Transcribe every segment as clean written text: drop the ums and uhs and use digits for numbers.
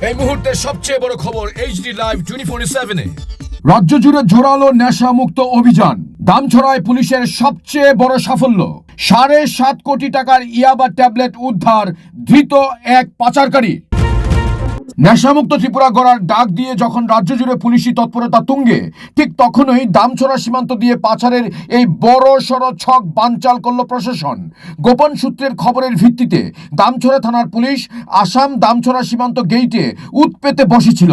এই মুহূর্তের সবচেয়ে বড় খবর এইচডি লাইভ 24/7-এ। রাজ্য জুড়ে জোরালো নেশা মুক্ত অভিযান। দামছড়ায় পুলিশের সবচেয়ে বড় সাফল্য। 7.5 কোটি টাকার ইয়াবা ট্যাবলেট উদ্ধার, ধৃত এক পাচারকারী। নেশামুক্ত ত্রিপুরা গড়ার ডাক দিয়ে যখন রাজ্য জুড়ে পুলিশি তৎপরতা তুঙ্গে, ঠিক তখনই দামছড়া সীমান্ত দিয়ে পাচারের এই বড় সড় ছক বানচাল করল প্রশাসন। গোপন সূত্রের খবরের ভিত্তিতে দামছড়া থানার পুলিশ আসাম দামছড়া সীমান্ত গেইটে উৎপেতে বসেছিল।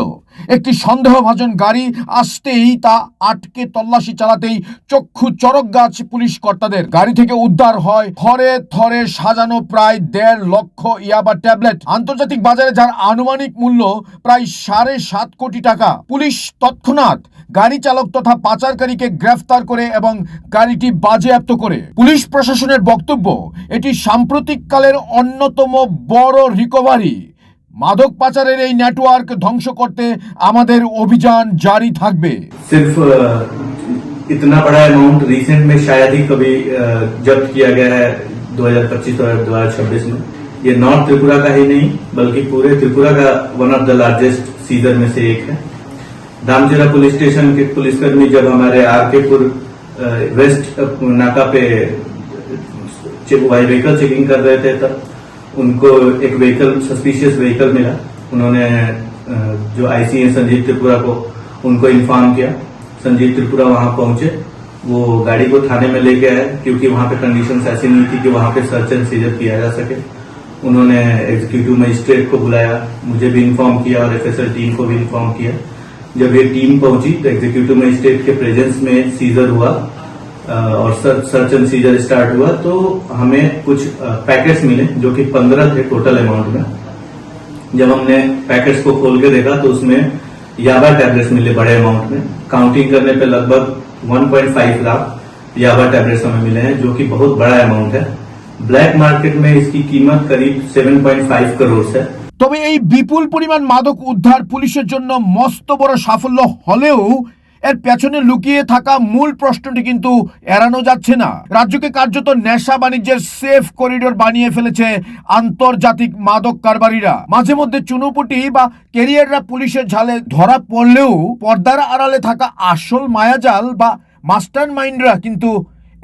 একটি সন্দেহভাজন গাড়ি আসতেই তা আটকে তল্লাশি চালাতেই চক্ষু চরক গাছ পুলিশ কর্তাদের। গাড়ি থেকে উদ্ধার হয় থরে থরে সাজানো প্রায় 1.5 লক্ষ ইয়াবা ট্যাবলেট, আন্তর্জাতিক বাজারে যার আনুমানিক মূল্য প্রায় 7.5 কোটি টাকা। পুলিশ তৎক্ষণাৎ গাড়ি চালক তথা পাচারকারীকে গ্রেফতার করে এবং গাড়িটি বাজেয়াপ্ত করে। পুলিশ প্রশাসনের বক্তব্য, এটি সাম্প্রতিককালের অন্যতম বড় রিকভারি। মাদক পাচারের এই নেটওয়ার্ক ধ্বংস করতে আমাদের অভিযান জারি থাকবে। सिर्फ इतना बड़ा अमाउंट रिसेंट में शायद ही कभी जब्त किया गया है 2025 और 2026 में। ये नॉर्थ त्रिपुरा का ही नहीं बल्कि पूरे त्रिपुरा का one of the largest seizure में से एक है। दामचरा पुलिस स्टेशन के पुलिसकर्मी जब हमारे आरकेपुर वेस्ट नाका पे व्हीकल चेकिंग कर रहे थे तब उनको एक व्हीकल सस्पिशियस व्हीकल मिला। उन्होंने जो आईसी है संजीव त्रिपुरा को उनको इन्फॉर्म किया। संजीव त्रिपुरा वहां पहुंचे, वो गाड़ी को थाने में लेके आए क्योंकि वहां पे कंडीशंस ऐसी नहीं थी कि वहां पे सर्च एंड सीजर किया जा सके। उन्होंने एग्जीक्यूटिव मजिस्ट्रेट को बुलाया, मुझे भी इन्फॉर्म किया और एफएसएल टीम को भी इन्फॉर्म किया। जब ये टीम पहुंची तो एग्जीक्यूटिव मजिस्ट्रेट के प्रेजेंस में सीजर हुआ और सर्च एंड सीजर स्टार्ट हुआ। तो हमें कुछ पैकेट्स मिले जो कि 15 थे टोटल अमाउंट में। जब हमने पैकेट्स को खोल के देखा तो उसमें याबा टैबलेट्स मिले बड़े अमाउंट में। काउंटिंग करने पे लगभग 1.5 लाख याबा टैबलेट्स हमें मिले हैं, जो कि बहुत बड़ा अमाउंट है। ब्लैक मार्केट में इसकी कीमत करीब 7.5 करोड़ है। তবে এই বিপুল পরিমাণ মাদক উদ্ধার পুলিশের জন্য মস্ত বড় সাফল্য হলেও এর পেছনে লুকিয়ে থাকা মূল প্রশ্নটি কিন্তু এড়ানো যাচ্ছে না। রাজ্যকে কার্যত নেশা বাণিজ্যের সেফ করিডোর বানিয়ে ফেলেছে আন্তর্জাতিক মাদক কারবারিরা। মাঝে মধ্যে চুনোপুটি বা ক্যারিয়াররা পুলিশের ঝালে ধরা পড়লেও পর্দার আড়ালে থাকা আসল মায়াজাল বা মাস্টার মাইন্ডরা কিন্তু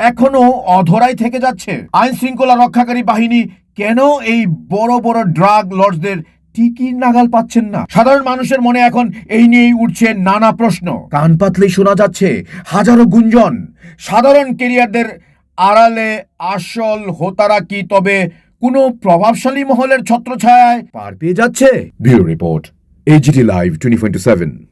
এখনো অধরাই থেকে যাচ্ছে। আইন শৃঙ্খলা রক্ষাকারী বাহিনী কেন এই বড় বড় ড্রাগ লর্ডসদের ঠিকই নাগাল পাচ্ছেন না? সাধারণ মানুষের মনে এখন এই নিয়েই উঠছে নানা প্রশ্ন। কান পাতলেই শোনা যাচ্ছে হাজারো গুঞ্জন। সাধারণ ক্যারিয়ারদের আড়ালে আসল হোতারা কি তবে কোনো প্রভাবশালী মহলের ছত্রছায়ায় পার পেয়ে যাচ্ছে? Bureau report, HD live 24/7।